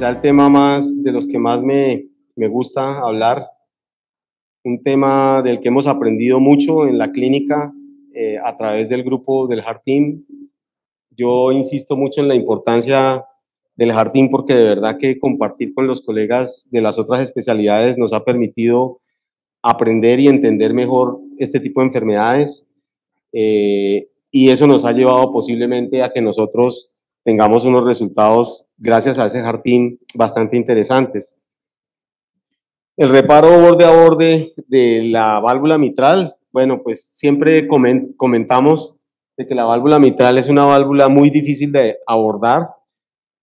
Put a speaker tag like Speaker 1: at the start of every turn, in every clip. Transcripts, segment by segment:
Speaker 1: quizá el tema más de los que más me gusta hablar, un tema del que hemos aprendido mucho en la clínica a través del grupo del Heart Team. Yo insisto mucho en la importancia del Heart Team porque de verdad que compartir con los colegas de las otras especialidades nos ha permitido aprender y entender mejor este tipo de enfermedades y eso nos ha llevado posiblemente a que nosotros tengamos unos resultados, gracias a ese Heart Team, bastante interesantes. El reparo borde a borde de la válvula mitral, bueno, pues siempre comentamos de que la válvula mitral es una válvula muy difícil de abordar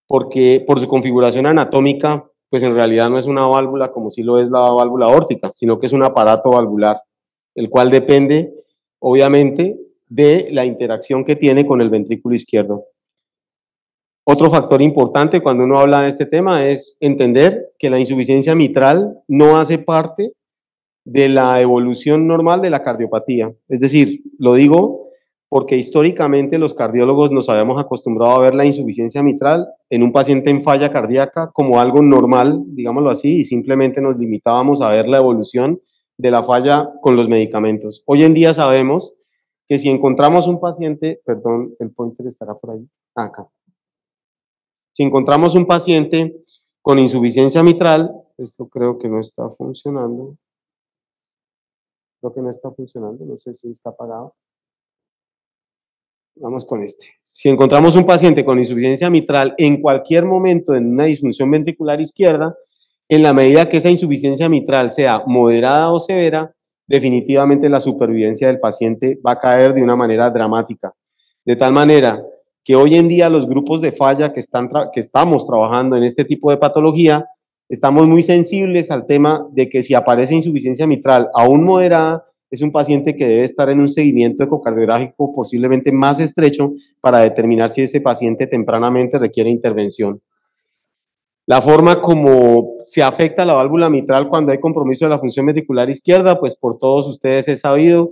Speaker 1: porque por su configuración anatómica, pues en realidad no es una válvula como si lo es la válvula aórtica, sino que es un aparato valvular, el cual depende, obviamente, de la interacción que tiene con el ventrículo izquierdo. Otro factor importante cuando uno habla de este tema es entender que la insuficiencia mitral no hace parte de la evolución normal de la cardiopatía. Es decir, lo digo porque históricamente los cardiólogos nos habíamos acostumbrado a ver la insuficiencia mitral en un paciente en falla cardíaca como algo normal, digámoslo así, y simplemente nos limitábamos a ver la evolución de la falla con los medicamentos. Hoy en día sabemos que si encontramos un paciente, perdón, el pointer estará por ahí, acá. Si encontramos un paciente con insuficiencia mitral, esto creo que no está funcionando. Creo que no está funcionando, no sé si está apagado. Vamos con este. Si encontramos un paciente con insuficiencia mitral en cualquier momento en una disfunción ventricular izquierda, en la medida que esa insuficiencia mitral sea moderada o severa, definitivamente la supervivencia del paciente va a caer de una manera dramática. De tal manera que hoy en día los grupos de falla que estamos trabajando en este tipo de patología, estamos muy sensibles al tema de que si aparece insuficiencia mitral aún moderada, es un paciente que debe estar en un seguimiento ecocardiográfico posiblemente más estrecho para determinar si ese paciente tempranamente requiere intervención. La forma como se afecta la válvula mitral cuando hay compromiso de la función ventricular izquierda, pues por todos ustedes es sabido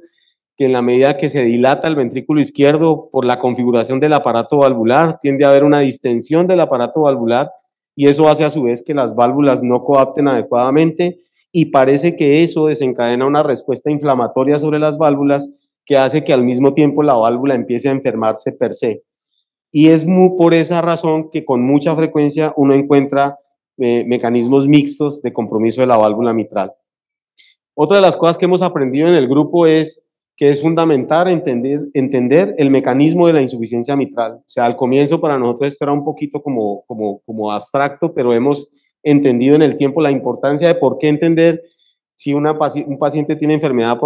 Speaker 1: que en la medida que se dilata el ventrículo izquierdo por la configuración del aparato valvular, tiende a haber una distensión del aparato valvular y eso hace a su vez que las válvulas no coapten adecuadamente y parece que eso desencadena una respuesta inflamatoria sobre las válvulas que hace que al mismo tiempo la válvula empiece a enfermarse per se. Y es por esa razón que con mucha frecuencia uno encuentra mecanismos mixtos de compromiso de la válvula mitral. Otra de las cosas que hemos aprendido en el grupo es que es fundamental entender el mecanismo de la insuficiencia mitral. O sea, al comienzo para nosotros esto era un poquito como abstracto, pero hemos entendido en el tiempo la importancia de por qué entender si un paciente tiene enfermedad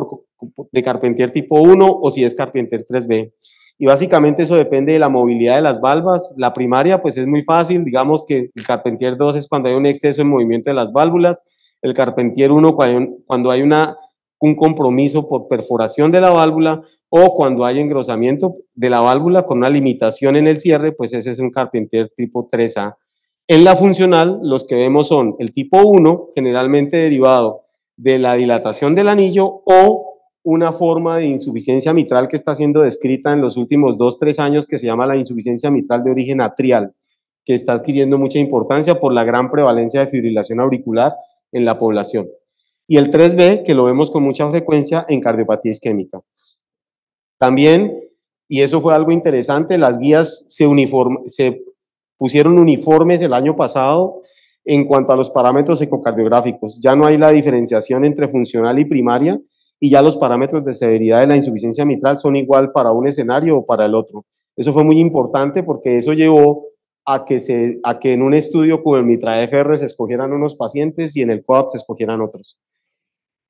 Speaker 1: de Carpentier tipo 1 o si es Carpentier 3B. Y básicamente eso depende de la movilidad de las válvulas. La primaria pues es muy fácil, digamos que el Carpentier 2 es cuando hay un exceso en movimiento de las válvulas, el Carpentier 1 cuando hay un compromiso por perforación de la válvula o cuando hay engrosamiento de la válvula con una limitación en el cierre, pues ese es un Carpentier tipo 3A. En la funcional, los que vemos son el tipo 1, generalmente derivado de la dilatación del anillo o una forma de insuficiencia mitral que está siendo descrita en los últimos 2-3 años que se llama la insuficiencia mitral de origen atrial, que está adquiriendo mucha importancia por la gran prevalencia de fibrilación auricular en la población. Y el 3B, que lo vemos con mucha frecuencia en cardiopatía isquémica. También, y eso fue algo interesante, las guías se pusieron uniformes el año pasado en cuanto a los parámetros ecocardiográficos. Ya no hay la diferenciación entre funcional y primaria y ya los parámetros de severidad de la insuficiencia mitral son igual para un escenario o para el otro. Eso fue muy importante porque eso llevó a que en un estudio como el MITRA-FR se escogieran unos pacientes y en el COAPT se escogieran otros.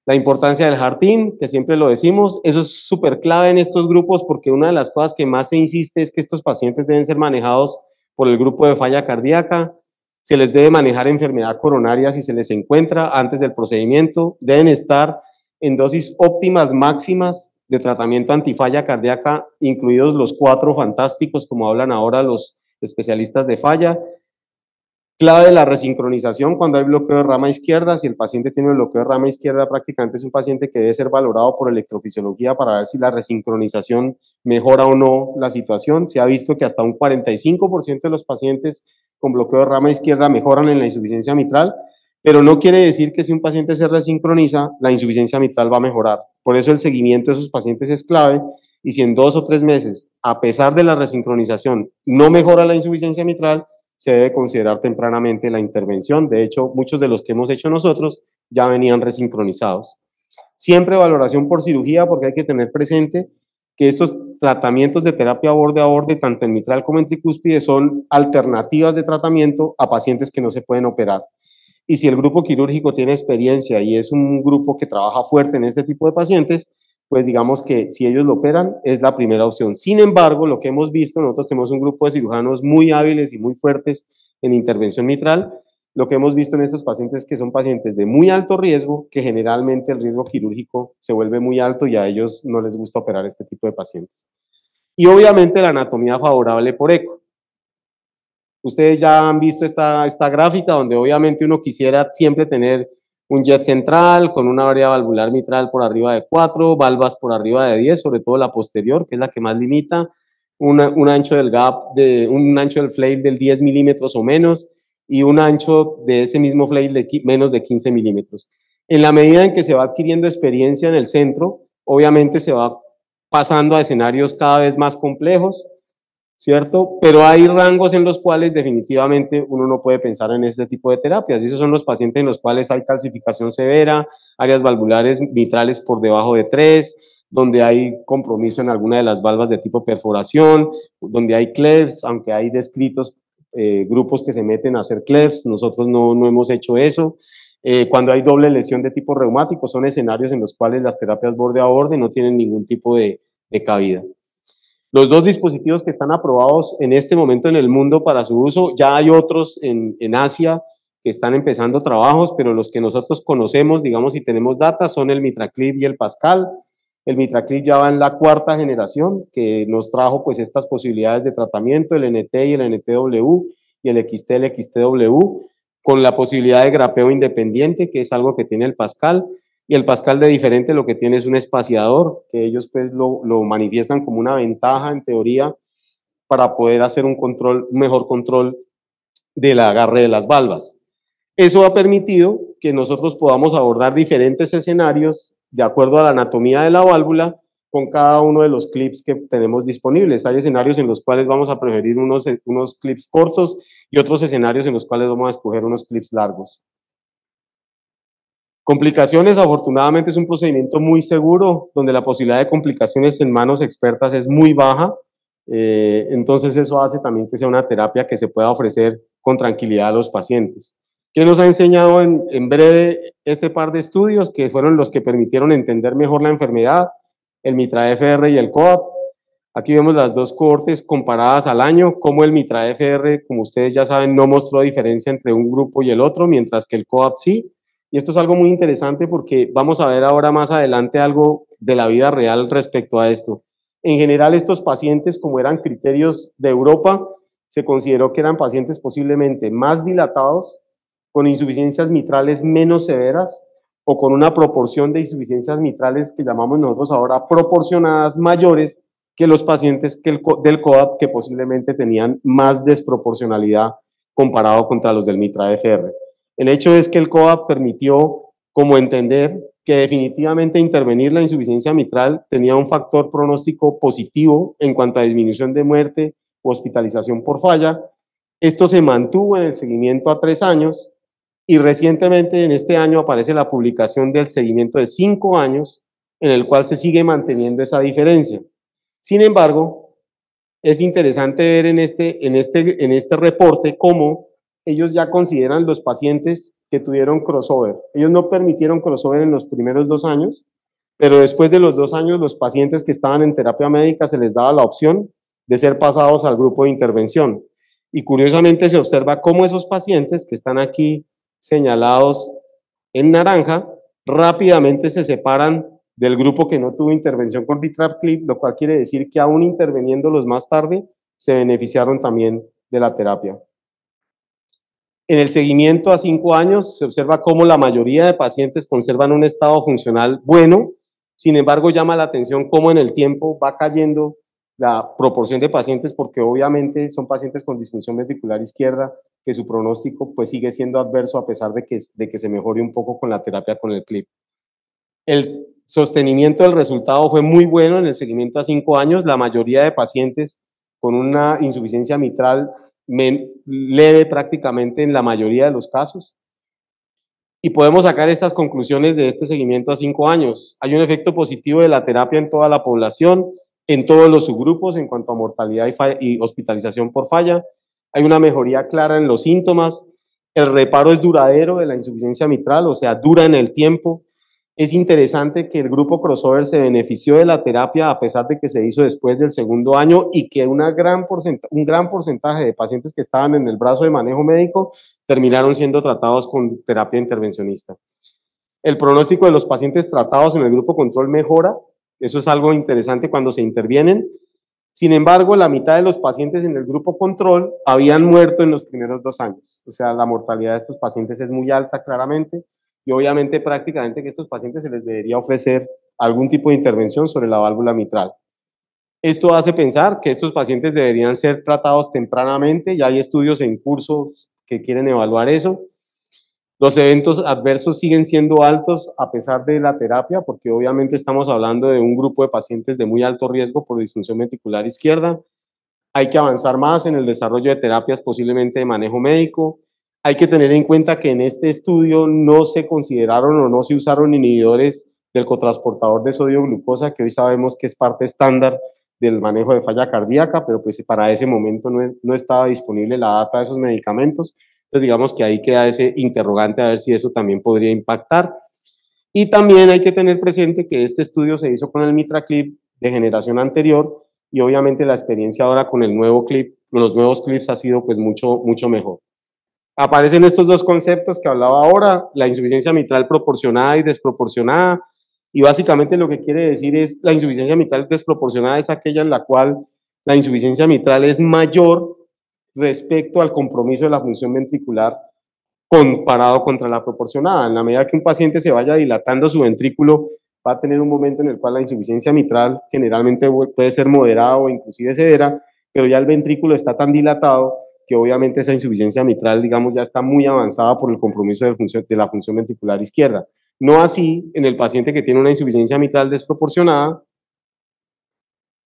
Speaker 1: La importancia del Heart Team, que siempre lo decimos, eso es súper clave en estos grupos porque una de las cosas que más se insiste es que estos pacientes deben ser manejados por el grupo de falla cardíaca, se les debe manejar enfermedad coronaria si se les encuentra antes del procedimiento, deben estar en dosis óptimas máximas de tratamiento antifalla cardíaca, incluidos los 4 fantásticos, como hablan ahora los especialistas de falla. Clave la resincronización cuando hay bloqueo de rama izquierda. Si el paciente tiene bloqueo de rama izquierda, prácticamente es un paciente que debe ser valorado por electrofisiología para ver si la resincronización mejora o no la situación. Se ha visto que hasta un 45% de los pacientes con bloqueo de rama izquierda mejoran en la insuficiencia mitral, pero no quiere decir que si un paciente se resincroniza, la insuficiencia mitral va a mejorar. Por eso el seguimiento de esos pacientes es clave, y si en 2 o 3 meses, a pesar de la resincronización, no mejora la insuficiencia mitral, se debe considerar tempranamente la intervención. De hecho, muchos de los que hemos hecho nosotros ya venían resincronizados. Siempre valoración por cirugía, porque hay que tener presente que estos tratamientos de terapia borde a borde, tanto en mitral como en tricúspide, son alternativas de tratamiento a pacientes que no se pueden operar. Y si el grupo quirúrgico tiene experiencia y es un grupo que trabaja fuerte en este tipo de pacientes, pues digamos que si ellos lo operan, es la primera opción. Sin embargo, lo que hemos visto, nosotros tenemos un grupo de cirujanos muy hábiles y muy fuertes en intervención mitral. Lo que hemos visto en estos pacientes que son pacientes de muy alto riesgo, que generalmente el riesgo quirúrgico se vuelve muy alto y a ellos no les gusta operar este tipo de pacientes. Y obviamente la anatomía favorable por eco. Ustedes ya han visto esta gráfica donde obviamente uno quisiera siempre tener un jet central con una área valvular mitral por arriba de 4, valvas por arriba de 10, sobre todo la posterior, que es la que más limita, un ancho del gap, un ancho del flail del 10 milímetros o menos, y un ancho de ese mismo flail de menos de 15 milímetros. En la medida en que se va adquiriendo experiencia en el centro, obviamente se va pasando a escenarios cada vez más complejos, ¿cierto? Pero hay rangos en los cuales definitivamente uno no puede pensar en este tipo de terapias. Y esos son los pacientes en los cuales hay calcificación severa, áreas valvulares mitrales por debajo de 3, donde hay compromiso en alguna de las valvas de tipo perforación, donde hay clefts, aunque hay descritos grupos que se meten a hacer clefts, nosotros no hemos hecho eso. Cuando hay doble lesión de tipo reumático, son escenarios en los cuales las terapias borde a borde no tienen ningún tipo de cabida. Los 2 dispositivos que están aprobados en este momento en el mundo para su uso, ya hay otros en Asia que están empezando trabajos, pero los que nosotros conocemos, digamos, y tenemos data, son el MitraClip y el Pascal. El MitraClip ya va en la 4ª generación, que nos trajo pues estas posibilidades de tratamiento, el NT y el NTW, y el XT, el XTW, con la posibilidad de grapeo independiente, que es algo que tiene el Pascal. Y el Pascal de diferente lo que tiene es un espaciador, que ellos pues lo manifiestan como una ventaja en teoría para poder hacer un mejor control del agarre de las valvas. Eso ha permitido que nosotros podamos abordar diferentes escenarios de acuerdo a la anatomía de la válvula con cada uno de los clips que tenemos disponibles. Hay escenarios en los cuales vamos a preferir unos clips cortos y otros escenarios en los cuales vamos a escoger unos clips largos. Complicaciones, afortunadamente es un procedimiento muy seguro, donde la posibilidad de complicaciones en manos expertas es muy baja, entonces eso hace también que sea una terapia que se pueda ofrecer con tranquilidad a los pacientes. ¿Qué nos ha enseñado en breve este par de estudios que fueron los que permitieron entender mejor la enfermedad? El MITRA-FR y el COAP. Aquí vemos las 2 cohortes comparadas al año, como el MITRA-FR, como ustedes ya saben, no mostró diferencia entre un grupo y el otro, mientras que el COAP sí. Y esto es algo muy interesante porque vamos a ver ahora más adelante algo de la vida real respecto a esto. En general, estos pacientes, como eran criterios de Europa, se consideró que eran pacientes posiblemente más dilatados, con insuficiencias mitrales menos severas o con una proporción de insuficiencias mitrales que llamamos nosotros ahora proporcionadas mayores que los pacientes del COAP que posiblemente tenían más desproporcionalidad comparado contra los del MITRA-FR. El hecho es que el COAP permitió como entender que definitivamente intervenir la insuficiencia mitral tenía un factor pronóstico positivo en cuanto a disminución de muerte o hospitalización por falla. Esto se mantuvo en el seguimiento a 3 años y recientemente en este año aparece la publicación del seguimiento de 5 años en el cual se sigue manteniendo esa diferencia. Sin embargo, es interesante ver en este reporte cómo ellos ya consideran los pacientes que tuvieron crossover. Ellos no permitieron crossover en los primeros 2 años, pero después de los 2 años, los pacientes que estaban en terapia médica se les daba la opción de ser pasados al grupo de intervención. Y curiosamente se observa cómo esos pacientes que están aquí señalados en naranja, rápidamente se separan del grupo que no tuvo intervención con MitraClip, lo cual quiere decir que aún interviniéndolos más tarde, se beneficiaron también de la terapia. En el seguimiento a 5 años se observa cómo la mayoría de pacientes conservan un estado funcional bueno, sin embargo llama la atención cómo en el tiempo va cayendo la proporción de pacientes porque obviamente son pacientes con disfunción ventricular izquierda que su pronóstico pues sigue siendo adverso a pesar de que se mejore un poco con la terapia con el clip. El sostenimiento del resultado fue muy bueno en el seguimiento a 5 años. La mayoría de pacientes con una insuficiencia mitral leve prácticamente en la mayoría de los casos. Y podemos sacar estas conclusiones de este seguimiento a 5 años. Hay un efecto positivo de la terapia en toda la población, en todos los subgrupos en cuanto a mortalidad y hospitalización por falla. Hay una mejoría clara en los síntomas. El reparo es duradero de la insuficiencia mitral, o sea, dura en el tiempo. Es interesante que el grupo crossover se benefició de la terapia a pesar de que se hizo después del segundo año y que un gran porcentaje de pacientes que estaban en el brazo de manejo médico terminaron siendo tratados con terapia intervencionista. El pronóstico de los pacientes tratados en el grupo control mejora, eso es algo interesante cuando se intervienen. Sin embargo, la mitad de los pacientes en el grupo control habían muerto en los primeros 2 años, o sea, la mortalidad de estos pacientes es muy alta claramente y obviamente prácticamente que a estos pacientes se les debería ofrecer algún tipo de intervención sobre la válvula mitral. Esto hace pensar que estos pacientes deberían ser tratados tempranamente, ya hay estudios en curso que quieren evaluar eso. Los eventos adversos siguen siendo altos a pesar de la terapia, porque obviamente estamos hablando de un grupo de pacientes de muy alto riesgo por disfunción ventricular izquierda. Hay que avanzar más en el desarrollo de terapias posiblemente de manejo médico. Hay que tener en cuenta que en este estudio no se consideraron o no se usaron inhibidores del cotransportador de sodio glucosa, que hoy sabemos que es parte estándar del manejo de falla cardíaca, pero pues para ese momento no estaba disponible la data de esos medicamentos. Entonces digamos que ahí queda ese interrogante a ver si eso también podría impactar. Y también hay que tener presente que este estudio se hizo con el MitraClip de generación anterior y obviamente la experiencia ahora con el nuevo clip, los nuevos clips ha sido pues mucho mejor. Aparecen estos dos conceptos que hablaba ahora, la insuficiencia mitral proporcionada y desproporcionada, y básicamente lo que quiere decir es la insuficiencia mitral desproporcionada es aquella en la cual la insuficiencia mitral es mayor respecto al compromiso de la función ventricular comparado contra la proporcionada. En la medida que un paciente se vaya dilatando su ventrículo, va a tener un momento en el cual la insuficiencia mitral generalmente puede ser moderada o inclusive severa, pero ya el ventrículo está tan dilatado que obviamente esa insuficiencia mitral, digamos, ya está muy avanzada por el compromiso de la función ventricular izquierda. No así en el paciente que tiene una insuficiencia mitral desproporcionada,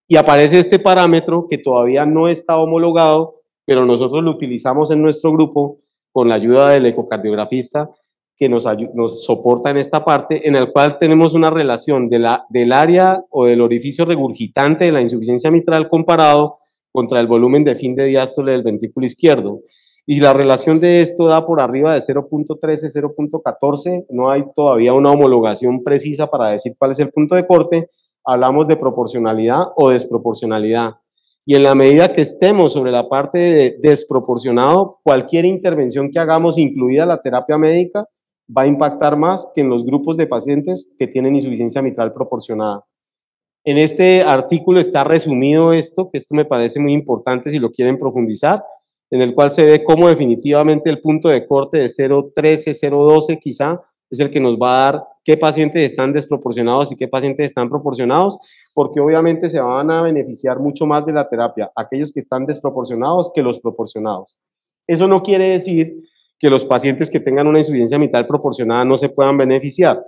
Speaker 1: y aparece este parámetro que todavía no está homologado, pero nosotros lo utilizamos en nuestro grupo con la ayuda del ecocardiografista que nos soporta en esta parte, en el cual tenemos una relación del área o del orificio regurgitante de la insuficiencia mitral comparado contra el volumen de fin de diástole del ventrículo izquierdo. Y si la relación de esto da por arriba de 0.13, 0.14, no hay todavía una homologación precisa para decir cuál es el punto de corte, hablamos de proporcionalidad o desproporcionalidad. Y en la medida que estemos sobre la parte de desproporcionado, cualquier intervención que hagamos, incluida la terapia médica, va a impactar más que en los grupos de pacientes que tienen insuficiencia mitral proporcionada. En este artículo está resumido esto, que esto me parece muy importante si lo quieren profundizar, en el cual se ve cómo definitivamente el punto de corte de 0.13, 0.12 quizá, es el que nos va a dar qué pacientes están desproporcionados y qué pacientes están proporcionados, porque obviamente se van a beneficiar mucho más de la terapia aquellos que están desproporcionados que los proporcionados. Eso no quiere decir que los pacientes que tengan una insuficiencia mitral proporcionada no se puedan beneficiar,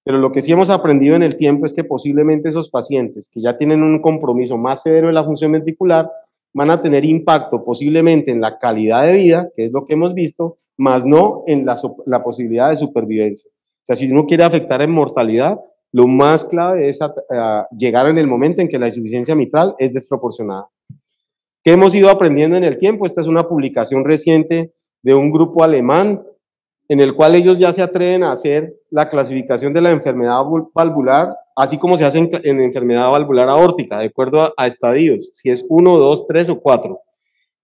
Speaker 1: pero lo que sí hemos aprendido en el tiempo es que posiblemente esos pacientes que ya tienen un compromiso más severo de la función ventricular van a tener impacto posiblemente en la calidad de vida, que es lo que hemos visto, más no en la posibilidad de supervivencia. O sea, si uno quiere afectar en mortalidad, lo más clave es llegar en el momento en que la insuficiencia mitral es desproporcionada. ¿Qué hemos ido aprendiendo en el tiempo? Esta es una publicación reciente de un grupo alemán en el cual ellos ya se atreven a hacer la clasificación de la enfermedad valvular, así como se hace en enfermedad valvular aórtica, de acuerdo a estadios, si es 1, 2, 3 o 4.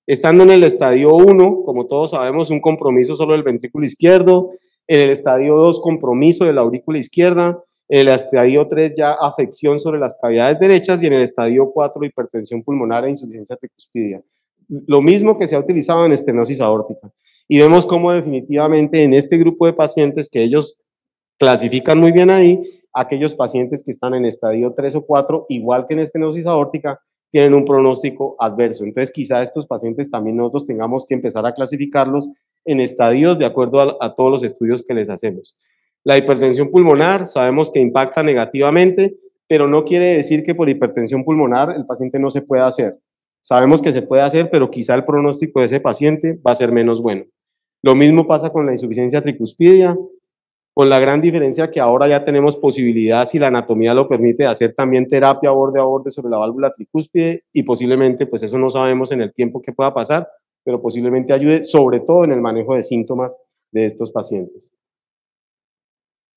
Speaker 1: Estando en el estadio 1, como todos sabemos, un compromiso solo del ventrículo izquierdo, en el estadio 2, compromiso de la aurícula izquierda, en el estadio 3 ya afección sobre las cavidades derechas y en el estadio 4 hipertensión pulmonar e insuficiencia tricuspidia. Lo mismo que se ha utilizado en estenosis aórtica. Y vemos cómo definitivamente en este grupo de pacientes que ellos clasifican muy bien ahí, aquellos pacientes que están en estadio 3 o 4, igual que en estenosis aórtica, tienen un pronóstico adverso. Entonces, quizá estos pacientes también nosotros tengamos que empezar a clasificarlos en estadios de acuerdo a todos los estudios que les hacemos. La hipertensión pulmonar sabemos que impacta negativamente, pero no quiere decir que por hipertensión pulmonar el paciente no se pueda hacer. Sabemos que se puede hacer, pero quizá el pronóstico de ese paciente va a ser menos bueno. Lo mismo pasa con la insuficiencia tricuspidia, con la gran diferencia que ahora ya tenemos posibilidad, si la anatomía lo permite, de hacer también terapia borde a borde sobre la válvula tricúspide y posiblemente, pues eso no sabemos en el tiempo que pueda pasar, pero posiblemente ayude sobre todo en el manejo de síntomas de estos pacientes.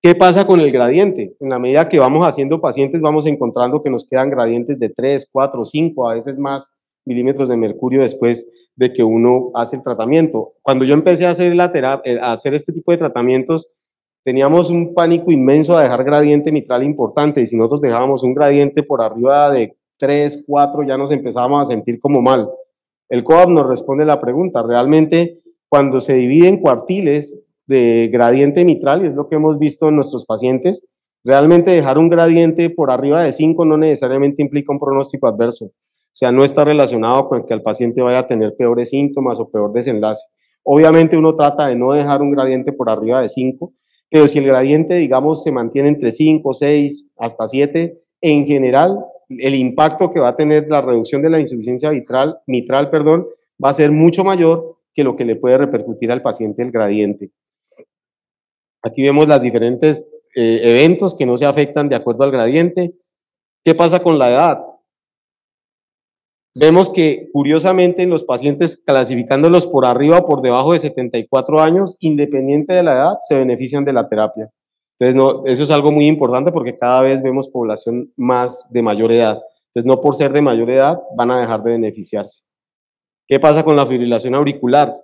Speaker 1: ¿Qué pasa con el gradiente? En la medida que vamos haciendo pacientes, vamos encontrando que nos quedan gradientes de 3, 4, 5, a veces más milímetros de mercurio después de que uno hace el tratamiento. Cuando yo empecé a hacer, a hacer este tipo de tratamientos, teníamos un pánico inmenso a dejar gradiente mitral importante, y si nosotros dejábamos un gradiente por arriba de 3, 4, ya nos empezábamos a sentir como mal. El COAP nos responde la pregunta, realmente cuando se divide en cuartiles de gradiente mitral, y es lo que hemos visto en nuestros pacientes, realmente dejar un gradiente por arriba de 5 no necesariamente implica un pronóstico adverso. O sea, no está relacionado con que el paciente vaya a tener peores síntomas o peor desenlace. Obviamente uno trata de no dejar un gradiente por arriba de 5, pero si el gradiente, digamos, se mantiene entre 5, 6, hasta 7, en general, el impacto que va a tener la reducción de la insuficiencia mitral, va a ser mucho mayor que lo que le puede repercutir al paciente el gradiente. Aquí vemos los diferentes eventos que no se afectan de acuerdo al gradiente. ¿Qué pasa con la edad? Vemos que, curiosamente, en los pacientes clasificándolos por arriba o por debajo de 74 años, independiente de la edad, se benefician de la terapia. Entonces, no, eso es algo muy importante porque cada vez vemos población más de mayor edad. Entonces, no por ser de mayor edad van a dejar de beneficiarse. ¿Qué pasa con la fibrilación auricular?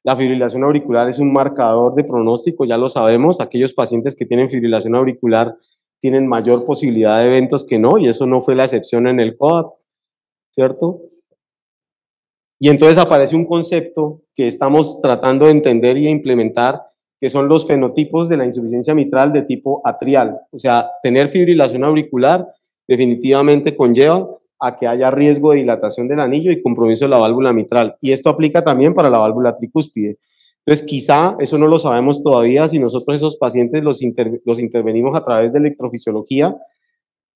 Speaker 1: La fibrilación auricular es un marcador de pronóstico, ya lo sabemos. Aquellos pacientes que tienen fibrilación auricular tienen mayor posibilidad de eventos que no, y eso no fue la excepción en el COAP, ¿cierto? Y entonces aparece un concepto que estamos tratando de entender y de implementar, que son los fenotipos de la insuficiencia mitral de tipo atrial. O sea, tener fibrilación auricular definitivamente conlleva a que haya riesgo de dilatación del anillo y compromiso de la válvula mitral. Y esto aplica también para la válvula tricúspide. Entonces, quizá, eso no lo sabemos todavía, si nosotros esos pacientes los intervenimos a través de electrofisiología,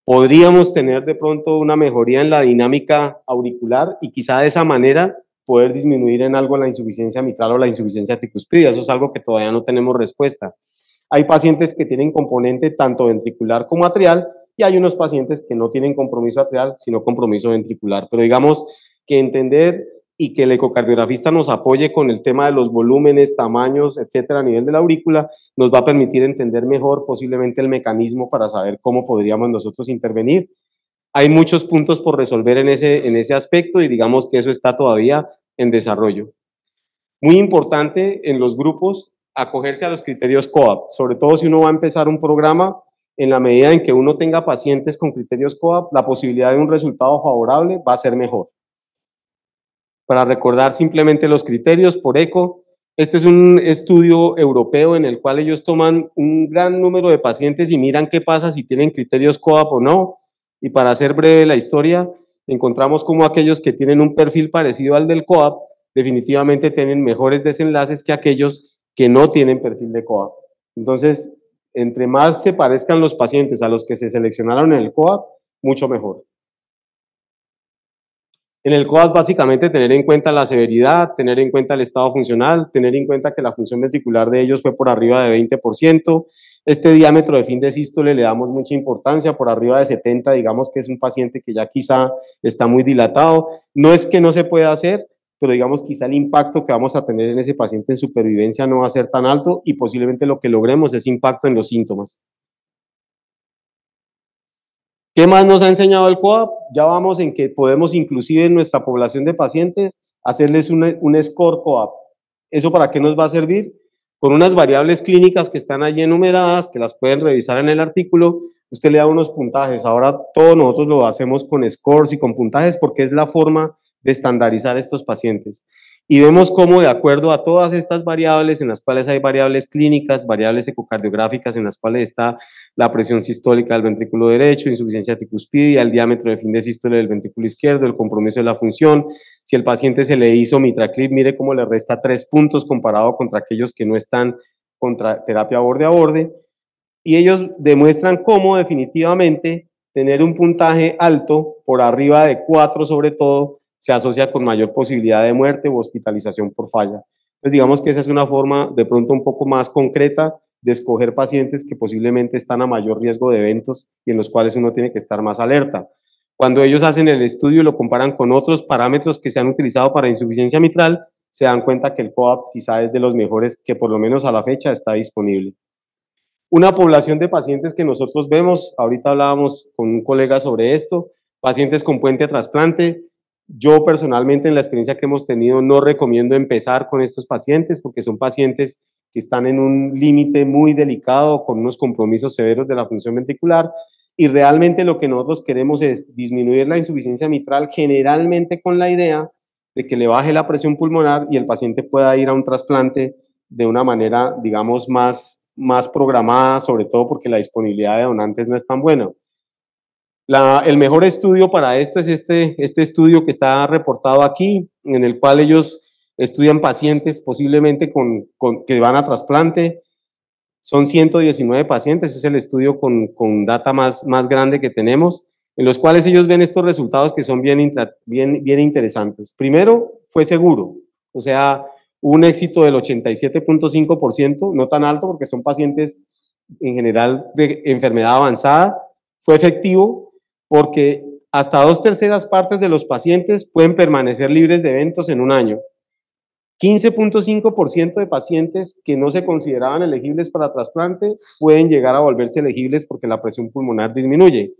Speaker 1: podríamos tener de pronto una mejoría en la dinámica auricular y quizá de esa manera poder disminuir en algo la insuficiencia mitral o la insuficiencia tricuspide. Eso es algo que todavía no tenemos respuesta. Hay pacientes que tienen componente tanto ventricular como atrial y hay unos pacientes que no tienen compromiso atrial, sino compromiso ventricular. Pero digamos que entender y que el ecocardiografista nos apoye con el tema de los volúmenes, tamaños, etcétera, a nivel de la aurícula, nos va a permitir entender mejor posiblemente el mecanismo para saber cómo podríamos nosotros intervenir. Hay muchos puntos por resolver en ese aspecto y digamos que eso está todavía en desarrollo. Muy importante en los grupos acogerse a los criterios COAP, sobre todo si uno va a empezar un programa, en la medida en que uno tenga pacientes con criterios COAP, la posibilidad de un resultado favorable va a ser mejor. Para recordar simplemente los criterios por ECO, este es un estudio europeo en el cual ellos toman un gran número de pacientes y miran qué pasa si tienen criterios COAP o no. Y para hacer breve la historia, encontramos como aquellos que tienen un perfil parecido al del COAP, definitivamente tienen mejores desenlaces que aquellos que no tienen perfil de COAP. Entonces, entre más se parezcan los pacientes a los que se seleccionaron en el COAP, mucho mejor. En el COAP, básicamente, tener en cuenta la severidad, tener en cuenta el estado funcional, tener en cuenta que la función ventricular de ellos fue por arriba de 20%. Este diámetro de fin de sístole le damos mucha importancia, por arriba de 70, digamos que es un paciente que ya quizá está muy dilatado. No es que no se pueda hacer, pero digamos quizá el impacto que vamos a tener en ese paciente en supervivencia no va a ser tan alto y posiblemente lo que logremos es impacto en los síntomas. ¿Qué más nos ha enseñado el COAP? Ya vamos en que podemos inclusive en nuestra población de pacientes hacerles un score COAP. ¿Eso para qué nos va a servir? Con unas variables clínicas que están allí enumeradas, que las pueden revisar en el artículo, usted le da unos puntajes. Ahora todos nosotros lo hacemos con scores y con puntajes porque es la forma de estandarizar estos pacientes. Y vemos cómo de acuerdo a todas estas variables, en las cuales hay variables clínicas, variables ecocardiográficas, en las cuales está la presión sistólica del ventrículo derecho, insuficiencia tricuspidia, el diámetro de fin de sístole del ventrículo izquierdo, el compromiso de la función. Si el paciente se le hizo MitraClip, mire cómo le resta 3 puntos comparado contra aquellos que no están contra terapia borde a borde. Y ellos demuestran cómo definitivamente tener un puntaje alto, por arriba de 4 sobre todo, se asocia con mayor posibilidad de muerte o hospitalización por falla. Entonces digamos que esa es una forma de pronto un poco más concreta de escoger pacientes que posiblemente están a mayor riesgo de eventos y en los cuales uno tiene que estar más alerta. Cuando ellos hacen el estudio y lo comparan con otros parámetros que se han utilizado para insuficiencia mitral, se dan cuenta que el COAP quizá es de los mejores que por lo menos a la fecha está disponible. Una población de pacientes que nosotros vemos, ahorita hablábamos con un colega sobre esto, pacientes con puente a trasplante. Yo personalmente en la experiencia que hemos tenido no recomiendo empezar con estos pacientes porque son pacientes que están en un límite muy delicado con unos compromisos severos de la función ventricular y realmente lo que nosotros queremos es disminuir la insuficiencia mitral generalmente con la idea de que le baje la presión pulmonar y el paciente pueda ir a un trasplante de una manera, digamos, más programada, sobre todo porque la disponibilidad de donantes no es tan buena. El mejor estudio para esto es este estudio que está reportado aquí, en el cual ellos estudian pacientes posiblemente que van a trasplante. Son 119 pacientes, es el estudio con data más grande que tenemos, en los cuales ellos ven estos resultados que son bien interesantes. Primero, fue seguro, o sea, un éxito del 87.5%, no tan alto porque son pacientes en general de enfermedad avanzada. Fue efectivo porque hasta 2/3 partes de los pacientes pueden permanecer libres de eventos en un año. 15.5% de pacientes que no se consideraban elegibles para trasplante pueden llegar a volverse elegibles porque la presión pulmonar disminuye.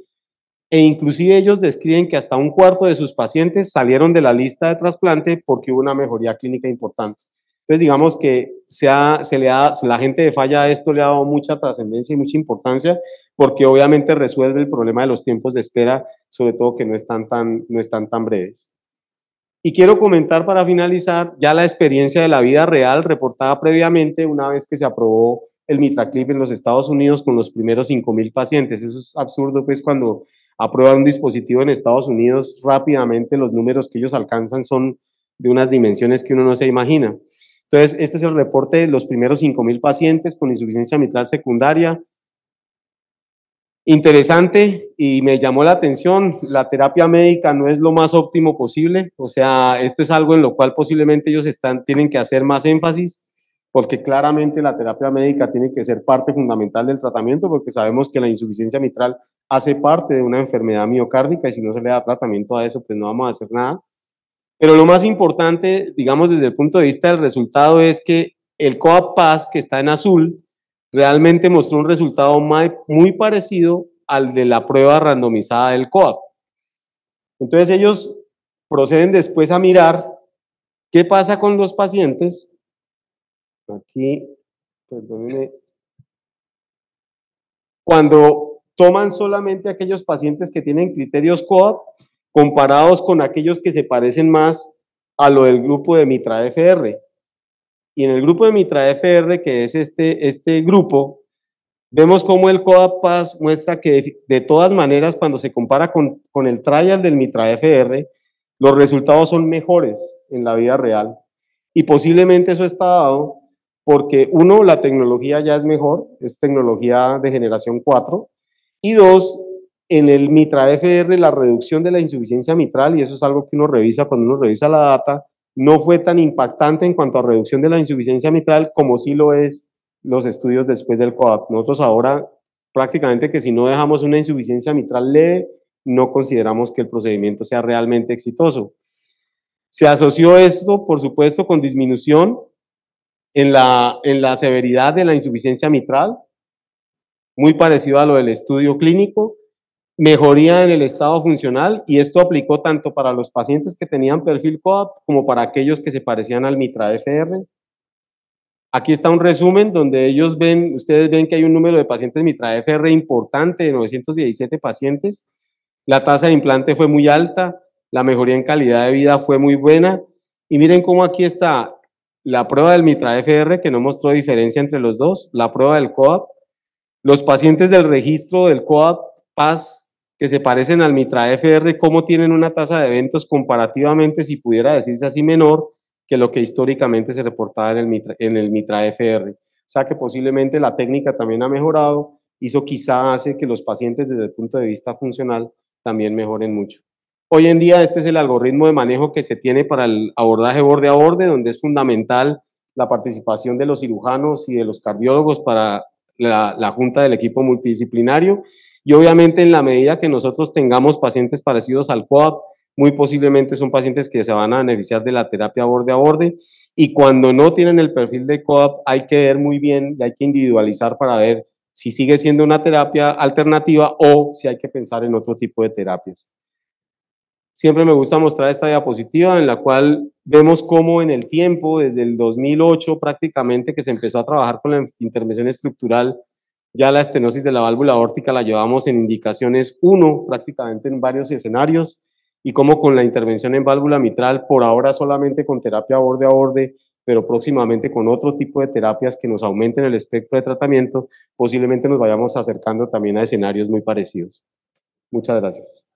Speaker 1: E inclusive ellos describen que hasta 1/4 de sus pacientes salieron de la lista de trasplante porque hubo una mejoría clínica importante. Entonces digamos que la gente de falla a esto le ha dado mucha trascendencia y mucha importancia porque obviamente resuelve el problema de los tiempos de espera, sobre todo que no están tan breves. Y quiero comentar para finalizar ya la experiencia de la vida real reportada previamente una vez que se aprobó el MitraClip en los Estados Unidos con los primeros 5,000 pacientes. Eso es absurdo, pues cuando aprueban un dispositivo en Estados Unidos, rápidamente los números que ellos alcanzan son de unas dimensiones que uno no se imagina. Entonces, este es el reporte de los primeros 5,000 pacientes con insuficiencia mitral secundaria. Interesante y me llamó la atención, la terapia médica no es lo más óptimo posible, o sea, esto es algo en lo cual posiblemente ellos tienen que hacer más énfasis, porque claramente la terapia médica tiene que ser parte fundamental del tratamiento, porque sabemos que la insuficiencia mitral hace parte de una enfermedad miocárdica y si no se le da tratamiento a eso, pues no vamos a hacer nada. Pero lo más importante, digamos desde el punto de vista del resultado, es que el COAPT-PASS, que está en azul, realmente mostró un resultado muy parecido al de la prueba randomizada del COAPT. Entonces ellos proceden después a mirar qué pasa con los pacientes. Aquí, perdónenme. Cuando toman solamente aquellos pacientes que tienen criterios COAPT, comparados con aquellos que se parecen más a lo del grupo de MITRA-FR. Y en el grupo de MITRA-FR, que es este grupo, vemos cómo el COAPT-PASS muestra que de todas maneras, cuando se compara con el trial del MITRA-FR, los resultados son mejores en la vida real. Y posiblemente eso está dado porque, uno, la tecnología ya es mejor, es tecnología de generación 4, y dos, en el MITRA-FR la reducción de la insuficiencia mitral, y eso es algo que uno revisa cuando uno revisa la data, no fue tan impactante en cuanto a reducción de la insuficiencia mitral como sí lo es los estudios después del COAPT. Nosotros ahora prácticamente que si no dejamos una insuficiencia mitral leve, no consideramos que el procedimiento sea realmente exitoso. Se asoció esto, por supuesto, con disminución en la severidad de la insuficiencia mitral, muy parecido a lo del estudio clínico, mejoría en el estado funcional, y esto aplicó tanto para los pacientes que tenían perfil COAPT como para aquellos que se parecían al MITRA-FR. Aquí está un resumen donde ustedes ven que hay un número de pacientes MITRA-FR importante, de 917 pacientes. La tasa de implante fue muy alta, la mejoría en calidad de vida fue muy buena, Y miren cómo aquí está la prueba del Mitra-FR, que no mostró diferencia entre los dos, la prueba del COAP, los pacientes del registro del COAP PAS que se parecen al Mitra-FR, cómo tienen una tasa de eventos comparativamente, si pudiera decirse así, menor que lo que históricamente se reportaba en el Mitra-FR. O sea que posiblemente la técnica también ha mejorado, eso quizá hace que los pacientes desde el punto de vista funcional también mejoren mucho. Hoy en día este es el algoritmo de manejo que se tiene para el abordaje borde a borde, donde es fundamental la participación de los cirujanos y de los cardiólogos para la junta del equipo multidisciplinario, y obviamente en la medida que nosotros tengamos pacientes parecidos al COAP, muy posiblemente son pacientes que se van a beneficiar de la terapia borde a borde, y cuando no tienen el perfil de COAP hay que ver muy bien y hay que individualizar para ver si sigue siendo una terapia alternativa o si hay que pensar en otro tipo de terapias. Siempre me gusta mostrar esta diapositiva en la cual vemos cómo en el tiempo, desde el 2008 prácticamente que se empezó a trabajar con la intervención estructural, ya la estenosis de la válvula aórtica la llevamos en indicaciones 1 prácticamente en varios escenarios, y cómo con la intervención en válvula mitral, por ahora solamente con terapia borde a borde, pero próximamente con otro tipo de terapias que nos aumenten el espectro de tratamiento, posiblemente nos vayamos acercando también a escenarios muy parecidos. Muchas gracias.